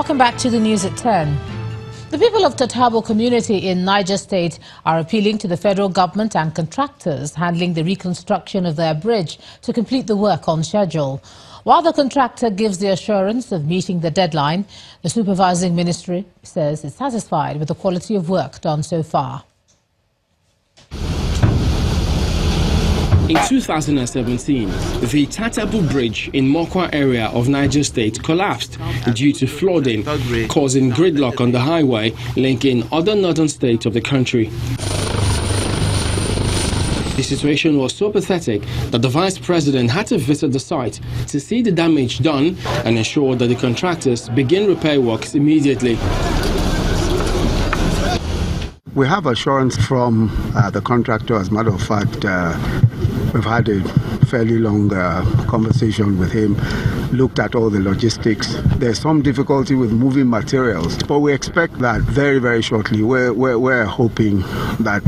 Welcome back to the news at 10. The people of Tatabo community in Niger State are appealing to the federal government and contractors handling the reconstruction of their bridge to complete the work on schedule. While the contractor gives the assurance of meeting the deadline, the supervising ministry says it's satisfied with the quality of work done so far. In 2017, the Tatabo Bridge in Mokwa area of Niger State collapsed due to flooding, causing gridlock on the highway linking other northern states of the country. The situation was so pathetic that the Vice President had to visit the site to see the damage done and ensure that the contractors begin repair works immediately. We have assurance from the contractor. As a matter of fact, we've had a fairly long conversation with him, looked at all the logistics. There's some difficulty with moving materials, but we expect that very, very shortly. We're hoping that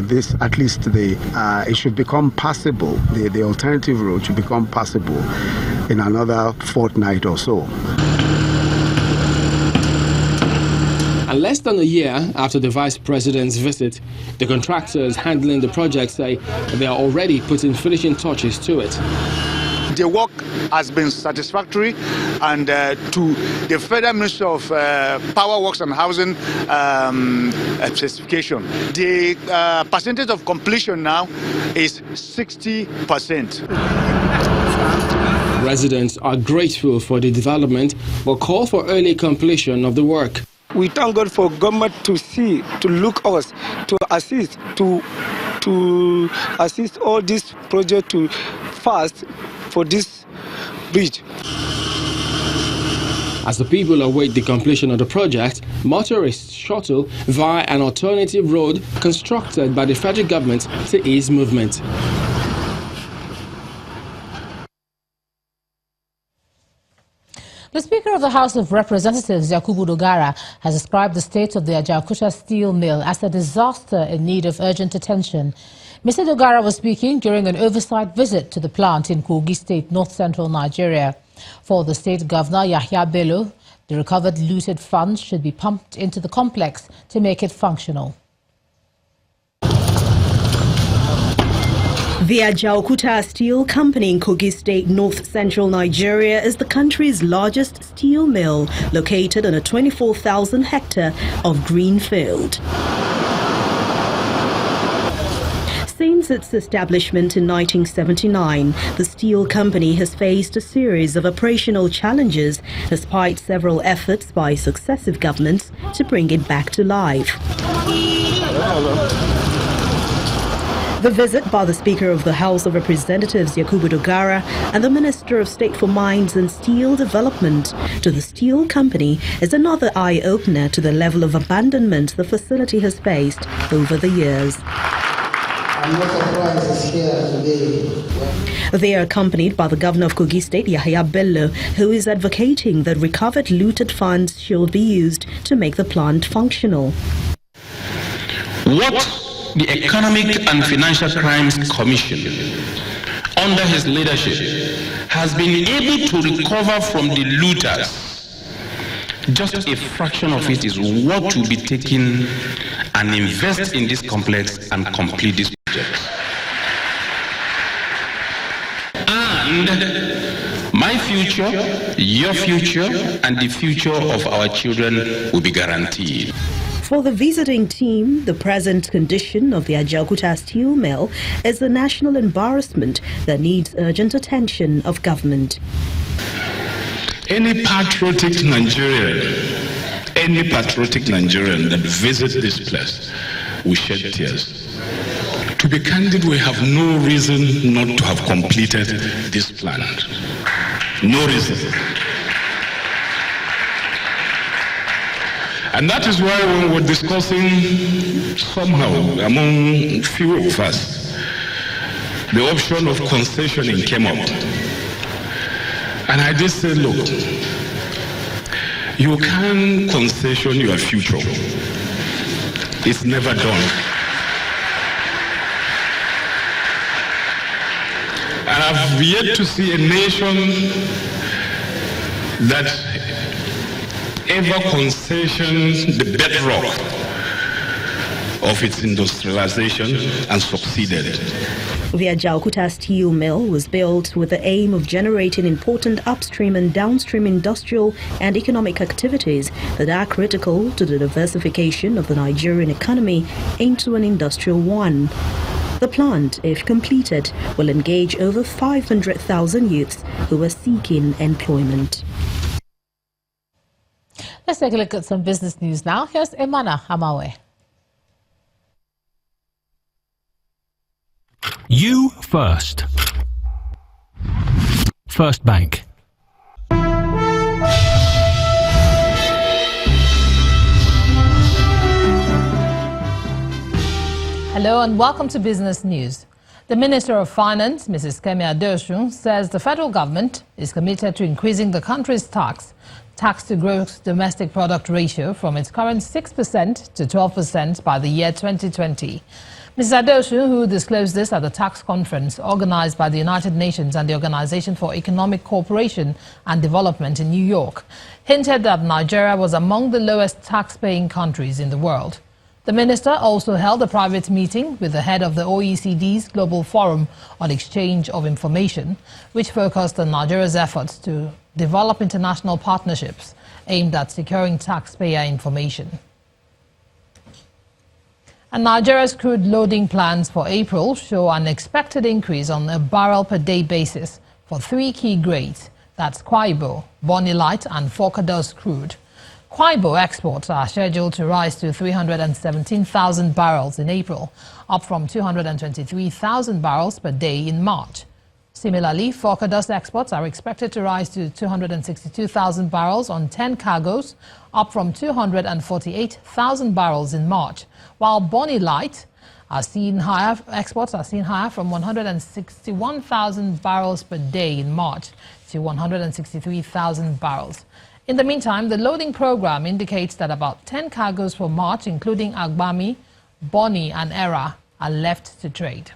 this, at least it should become passable. The alternative road should become passable in another fortnight or so. And less than a year after the Vice President's visit, the contractors handling the project say they are already putting finishing touches to it. The work has been satisfactory, and to the Federal Ministry of Power Works and Housing specification, the percentage of completion now is 60%. Residents are grateful for the development, but call for early completion of the work. We thank God for government to look us, to assist all this project to fast for this bridge. As the people await the completion of the project, motorists shuttle via an alternative road constructed by the federal government to ease movement. The Speaker of the House of Representatives, Dogara, has described the state of the Ajaokuta steel mill as a disaster in need of urgent attention. Mr. Dogara was speaking during an oversight visit to the plant in Kogi State, north-central Nigeria. For the state governor, Ajaokuta, the recovered looted funds should be pumped into the complex to make it functional. The Ajaokuta Steel Company in Kogi State, north-central Nigeria, is the country's largest steel mill, located on a 24,000 hectare of green field. Since its establishment in 1979, the steel company has faced a series of operational challenges, despite several efforts by successive governments to bring it back to life. The visit by the Speaker of the House of Representatives, Dogara, and the Minister of State for Mines and Steel Development to the steel company is another eye-opener to the level of abandonment the facility has faced over the years. I'm not surprised here today. They are accompanied by the Governor of Kogi State, Ajaokuta, who is advocating that recovered looted funds should be used to make the plant functional. What the Economic and Financial Crimes Commission, under his leadership, has been able to recover from the looters, just a fraction of it is what will be taken and invest in this complex and complete this project. And my future, your future, and the future of our children will be guaranteed. For the visiting team, the present condition of the Ajaokuta steel mill is a national embarrassment that needs urgent attention of government. Any patriotic Nigerian that visits this place will shed tears. To be candid, we have no reason not to have completed this plant. No reason. And that is why when we're discussing somehow among few of us, the option of concessioning came up. And I just said, look, you can't concession your future. It's never done. And I've yet to see a nation that whatever concessions the bedrock of its industrialization and succeeded. The Ajaokuta steel mill was built with the aim of generating important upstream and downstream industrial and economic activities that are critical to the diversification of the Nigerian economy into an industrial one. The plant, if completed, will engage over 500,000 youths who are seeking employment. Let's take a look at some business news now. Here's Emana Hamawe. You first. First Bank. Hello and welcome to Business News. The Minister of Finance, Mrs. Kemi Ajaokuta, says the federal government is committed to increasing the country's tax to gross domestic product ratio from its current 6% to 12% by the year 2020. Mrs. Ajaokuta, who disclosed this at the tax conference organized by the United Nations and the Organization for Economic Cooperation and Development in New York, hinted that Nigeria was among the lowest tax-paying countries in the world. The minister also held a private meeting with the head of the OECD's Global Forum on Exchange of Information, which focused on Nigeria's efforts to develop international partnerships aimed at securing taxpayer information. And Nigeria's crude loading plans for April show an expected increase on a barrel-per-day basis for three key grades, that's Kwaibo, Bonny Light and Forcados crude. Kwaibo exports are scheduled to rise to 317,000 barrels in April, up from 223,000 barrels per day in March. Similarly, Forcados exports are expected to rise to 262,000 barrels on 10 cargoes, up from 248,000 barrels in March, while Bonny Light exports are seen higher from 161,000 barrels per day in March to 163,000 barrels. In the meantime, the loading program indicates that about 10 cargoes for March, including Agbami, Bonny and Era, are left to trade.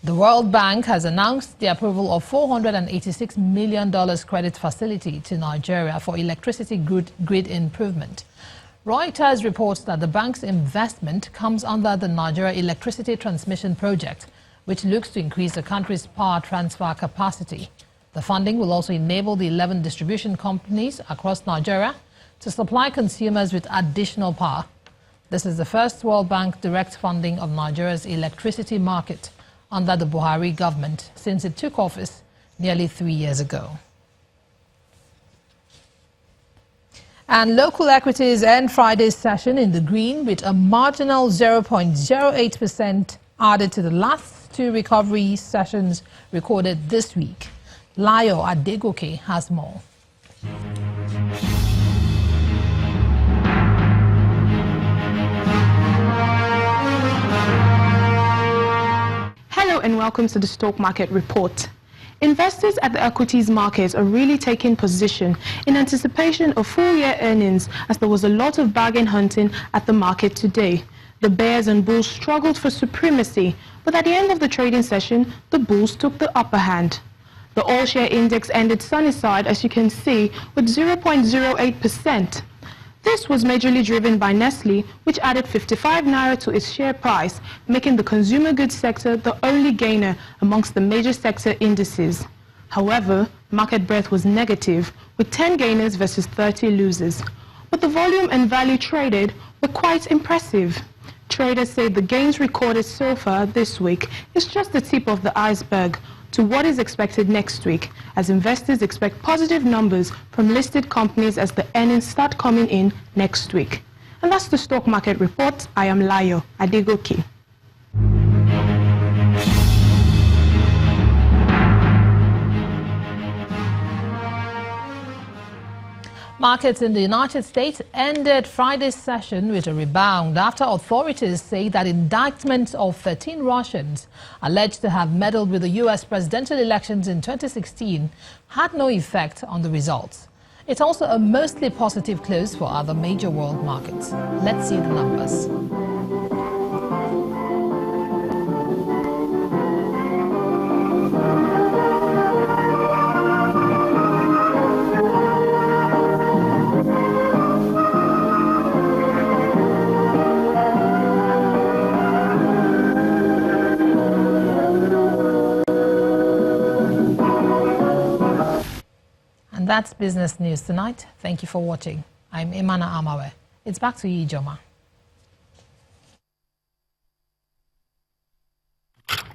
The World Bank has announced the approval of $486 million credit facility to Nigeria for electricity grid improvement. Reuters reports that the bank's investment comes under the Nigeria Electricity Transmission Project, which looks to increase the country's power transfer capacity. The funding will also enable the 11 distribution companies across Nigeria to supply consumers with additional power. This is the first World Bank direct funding of Nigeria's electricity market under the Buhari government since it took office nearly 3 years ago. And local equities end Friday's session in the green with a marginal 0.08% added to the last two recovery sessions recorded this week. Layo Adegoke has more. Hello and welcome to the Stock Market Report. Investors at the equities markets are really taking position in anticipation of full-year earnings, as there was a lot of bargain hunting at the market today. The bears and bulls struggled for supremacy, but at the end of the trading session, the bulls took the upper hand. The all-share index ended sunny side, as you can see, with 0.08%. This was majorly driven by Nestle, which added 55 naira to its share price, making the consumer goods sector the only gainer amongst the major sector indices. However, market breadth was negative, with 10 gainers versus 30 losers. But the volume and value traded were quite impressive. Traders say the gains recorded so far this week is just the tip of the iceberg to what is expected next week, as investors expect positive numbers from listed companies as the earnings start coming in next week. And that's the Stock Market Report. I am Layo Adegoke. Markets in the United States ended Friday's session with a rebound after authorities say that indictments of 13 Russians alleged to have meddled with the U.S. presidential elections in 2016 had no effect on the results. It's also a mostly positive close for other major world markets. Let's see the numbers. that's business news tonight. Thank you for watching. I'm Imana Amawe. It's back to you, Joma.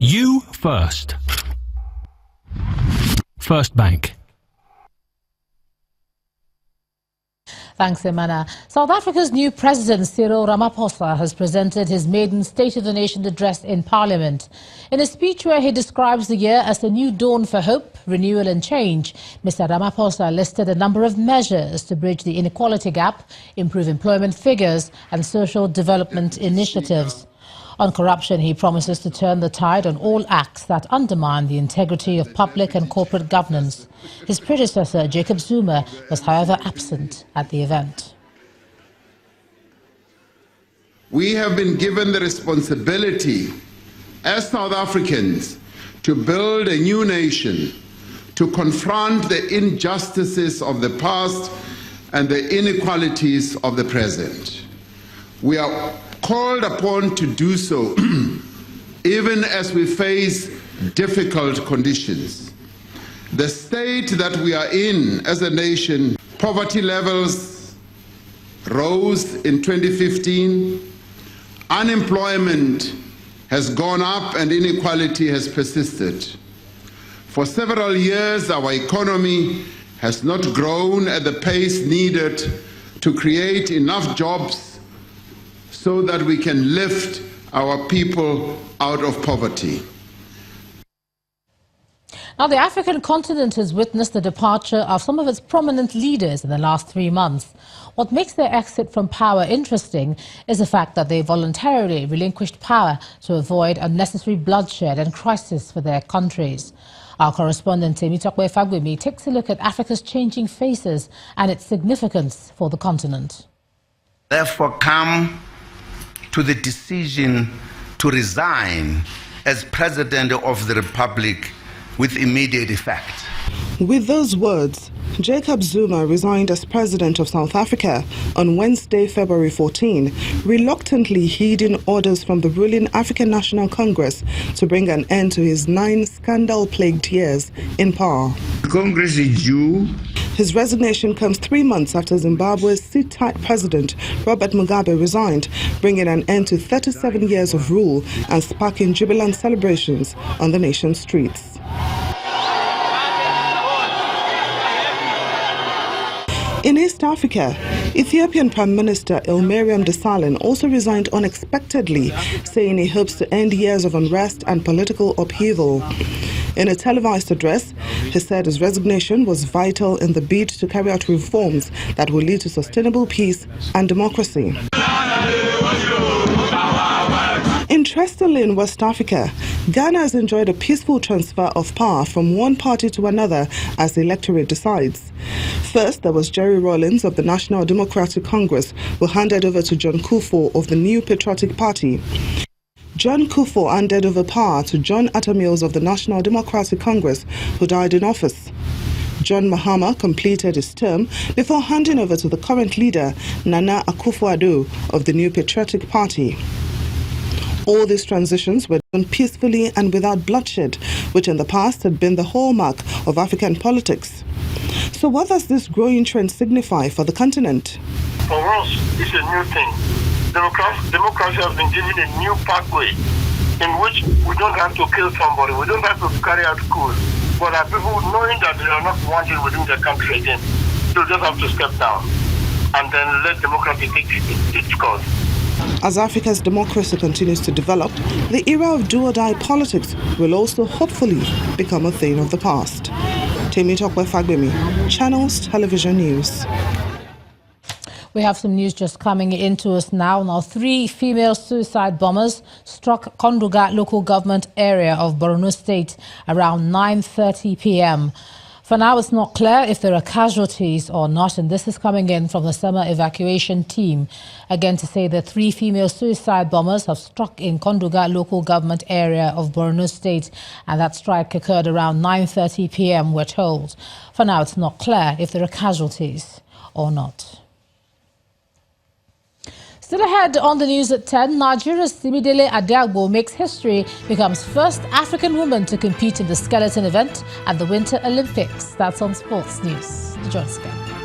You first. First Bank. Thanks, Emana. South Africa's new president, Cyril Ramaphosa, has presented his maiden State of the Nation address in Parliament. In a speech where he describes the year as a new dawn for hope, renewal and change, Mr. Ramaphosa listed a number of measures to bridge the inequality gap, improve employment figures and social development initiatives. On corruption, he promises to turn the tide on all acts that undermine the integrity of public and corporate governance. His predecessor, Jacob Zuma, was however absent at the event. We have been given the responsibility as South Africans to build a new nation, to confront the injustices of the past and the inequalities of the present. We are called upon to do so even as we face difficult conditions. The state that we are in as a nation, poverty levels rose in 2015, unemployment has gone up and inequality has persisted. For several years, our economy has not grown at the pace needed to create enough jobs so that we can lift our people out of poverty. Now, the African continent has witnessed the departure of some of its prominent leaders in the last 3 months. What makes their exit from power interesting is the fact that they voluntarily relinquished power to avoid unnecessary bloodshed and crisis for their countries. Our correspondent, Temitope Fagbemi, takes a look at Africa's changing faces and its significance for the continent. Therefore, come to the decision to resign as President of the Republic with immediate effect. With those words, Jacob Zuma resigned as President of South Africa on Wednesday, February 14, reluctantly heeding orders from the ruling African National Congress to bring an end to his 9 scandal-plagued years in power. Congress is due. His resignation comes 3 months after Zimbabwe's sit-tight president, Robert Mugabe, resigned, bringing an end to 37 years of rule and sparking jubilant celebrations on the nation's streets. In East Africa, Ethiopian Prime Minister Ilmariam Desalegn also resigned unexpectedly, saying he hopes to end years of unrest and political upheaval. In a televised address, he said his resignation was vital in the bid to carry out reforms that will lead to sustainable peace and democracy. Interestingly, in West Africa, Ghana has enjoyed a peaceful transfer of power from one party to another as the electorate decides. First, there was Jerry Rawlings of the National Democratic Congress, who handed over to John Kufuor of the New Patriotic Party. John Kufuor handed over power to John Atta Mills of the National Democratic Congress, who died in office. John Mahama completed his term before handing over to the current leader, Nana Akufo-Addo of the New Patriotic Party. All these transitions were done peacefully and without bloodshed, which in the past had been the hallmark of African politics. So what does this growing trend signify for the continent? For us, it's a new thing. Democracy has been given a new pathway in which we don't have to kill somebody, we don't have to carry out coups, but our people, knowing that they are not wanted within their country again, they'll just have to step down and then let democracy take its course. As Africa's democracy continues to develop, the era of do-or-die politics will also hopefully become a thing of the past. Temitope Fagbemi, Channels Television News. We have some news just coming into us now. 3 female suicide bombers struck Konduga local government area of Borno State around 9:30 p.m. For now, it's not clear if there are casualties or not, and this is coming in from the summer evacuation team. Again, to say that 3 female suicide bombers have struck in Konduga local government area of Borno State, and that strike occurred around 9:30 p.m., we're told. For now, it's not clear if there are casualties or not. Still ahead on the news at 10, Nigeria's Simidele Adiagbo makes history, becomes first African woman to compete in the skeleton event at the Winter Olympics. That's on Sports News. Join us again.